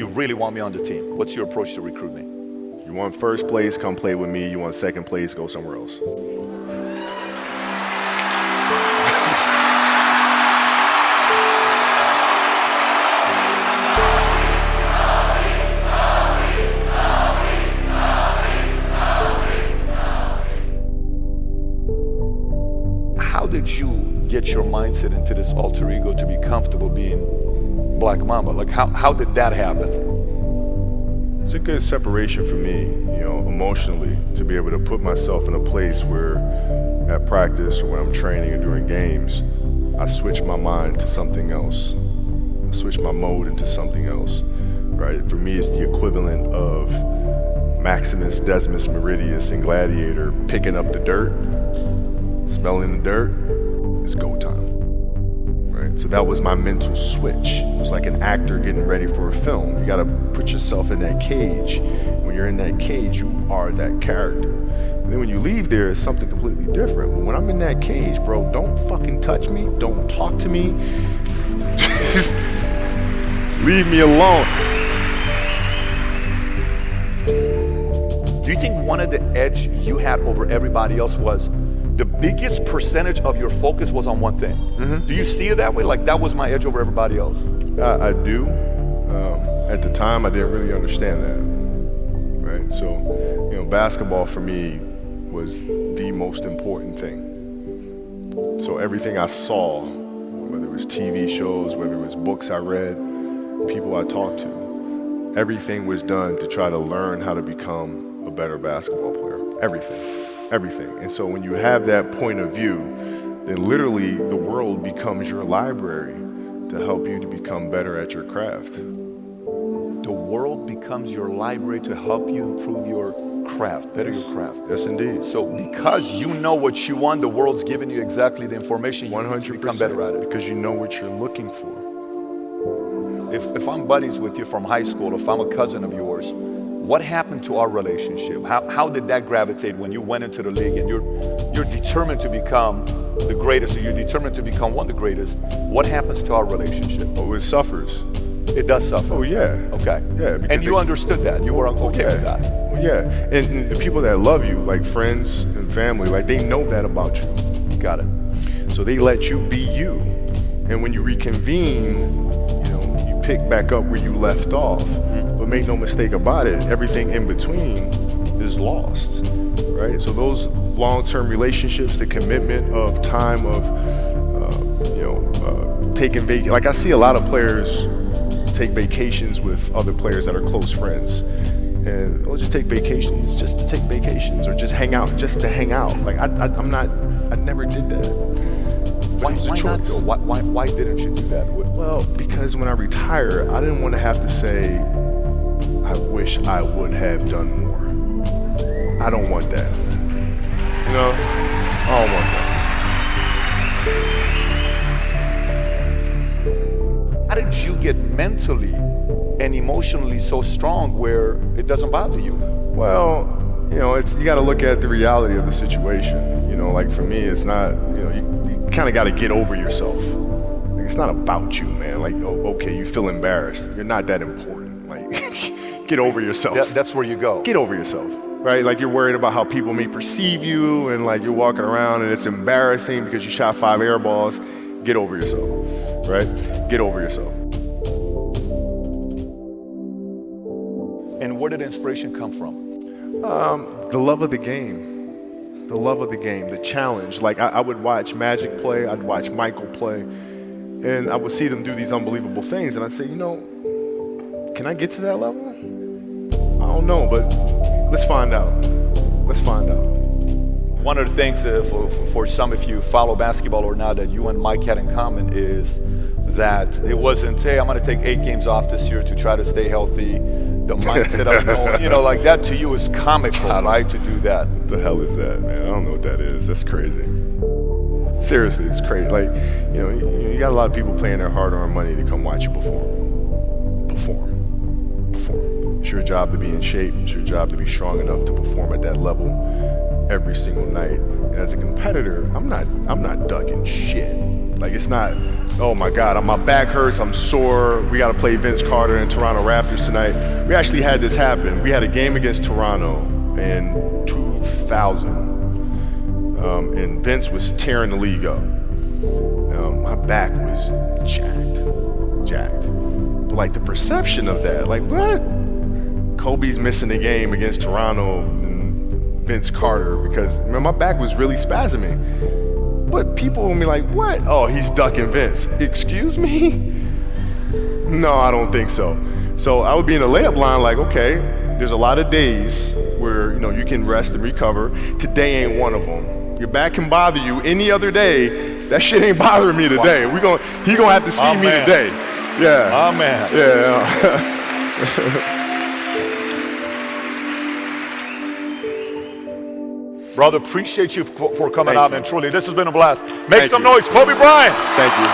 you really want me on the team? What's your approach to recruiting? You want first place, come play with me. You want second place, go somewhere else. How did you get your mindset into this alter ego to be comfortable being Black Mamba? Like how did that happen? It's a good separation for me, emotionally, to be able to put myself in a place where at practice or when I'm training or during games, I switch my mind to something else. I switch my mode into something else, right? For me, it's the equivalent of Maximus Decimus Meridius in Gladiator picking up the dirt, smelling the dirt. It's go time, right? So that was my mental switch. It was like an actor getting ready for a film. You gotta put yourself in that cage. When you're in that cage, you are that character. And then when you leave there, it's something completely different. But when I'm in that cage, bro, don't fucking touch me. Don't talk to me. Just leave me alone. Do you think one of the edge you had over everybody else was the biggest percentage of your focus was on one thing? Mm-hmm. Do you see it that way? Like that was my edge over everybody else? I do. At the time, I didn't really understand that, right? So, basketball for me was the most important thing. So everything I saw, whether it was TV shows, whether it was books I read, people I talked to, everything was done to try to learn how to become a better basketball player. Everything. And so when you have that point of view, then literally the world becomes your library to help you to become better at your craft. The world becomes your library to help you improve your craft, better your craft. Yes, indeed. So because you know what you want, the world's giving you exactly the information you 100%, need to become better at it. Because you know what you're looking for. If I'm buddies with you from high school, if I'm a cousin of yours, what happened to our relationship? How did that gravitate when you went into the league and you're determined to become the greatest, or you're determined to become one of the greatest? What happens to our relationship? Oh, it suffers. It does suffer. Oh, yeah. Okay. Yeah. And you understood that. You were okay with that. Well, yeah. And the people that love you, like friends and family, like they know that about you. Got it. So they let you be you. And when you reconvene, you pick back up where you left off. Mm-hmm. But make no mistake about it, everything in between is lost, right? So those long-term relationships, the commitment of time of, taking vacation. Like I see a lot of players take vacations with other players that are close friends, and we'll just take vacations, just to take vacations, or just hang out, just to hang out. Like I never did that. Why not though? Why didn't you do that? Well, because when I retire, I didn't want to have to say, I wish I would have done more. I don't want that. I don't want that. How did you get mentally and emotionally so strong where it doesn't bother you? Well, you got to look at the reality of the situation. Like for me, it's not, you kind of got to get over yourself. Like it's not about you, man. Like, okay, you feel embarrassed. You're not that important. Like, get over yourself. That's where you go. Get over yourself, right? Like you're worried about how people may perceive you, and like you're walking around and it's embarrassing because you shot 5 air balls. Get over yourself, right? Get over yourself. And where did inspiration come from? The love of the game. The love of the game, the challenge. Like I would watch Magic play, I'd watch Michael play, and I would see them do these unbelievable things, and I'd say, can I get to that level? I don't know, but let's find out. Let's find out. One of the things for some, if you follow basketball or not, that you and Mike had in common is that it wasn't, hey, I'm going to take 8 games off this year to try to stay healthy. The mindset of knowing, like that to you is comical, right, to do that. What the hell is that, man? I don't know what that is. That's crazy. Seriously, it's crazy. Like, you got a lot of people paying their hard-earned money to come watch you perform. It's your job to be in shape. It's your job to be strong enough to perform at that level every single night. And as a competitor, I'm not ducking shit. Like, it's not, oh my God, my back hurts, I'm sore, we got to play Vince Carter and Toronto Raptors tonight. We actually had this happen. We had a game against Toronto in 2000, and Vince was tearing the league up. My back was jacked. But like the perception of that, like, what? Kobe's missing the game against Toronto and Vince Carter because, man, my back was really spasming. But people will be like, what? Oh, he's ducking Vince. Excuse me? No, I don't think so. So I would be in a layup line like, okay, there's a lot of days where, you can rest and recover. Today ain't one of them. Your back can bother you any other day. That shit ain't bothering me today. He gonna have to see me today. Yeah. Amen. Yeah. Brother, appreciate you for coming Thank out, you. and truly, this has been a blast. Make Thank some you. noise, Kobe Bryant. Thank you.